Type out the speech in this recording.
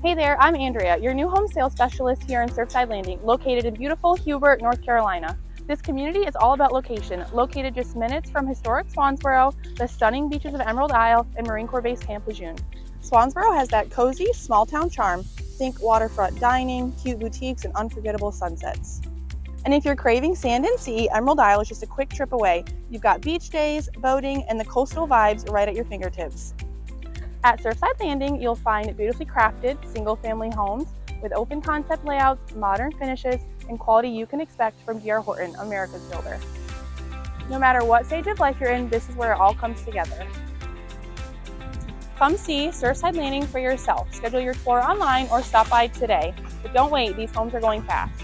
Hey there, I'm Andrea, your new home sales specialist here in Surfside Landing, located in beautiful Hubert, North Carolina. This community is all about location, located just minutes from historic Swansboro, the stunning beaches of Emerald Isle, and Marine Corps Base Camp Lejeune. Swansboro has that cozy, small town charm. Think waterfront dining, cute boutiques, and unforgettable sunsets. And if you're craving sand and sea, Emerald Isle is just a quick trip away. You've got beach days, boating, and the coastal vibes right at your fingertips. At Surfside Landing, you'll find beautifully crafted single-family homes with open concept layouts, modern finishes, and quality you can expect from D.R. Horton, America's builder. No matter what stage of life you're in, this is where it all comes together. Come see Surfside Landing for yourself. Schedule your tour online or stop by today. But don't wait, these homes are going fast.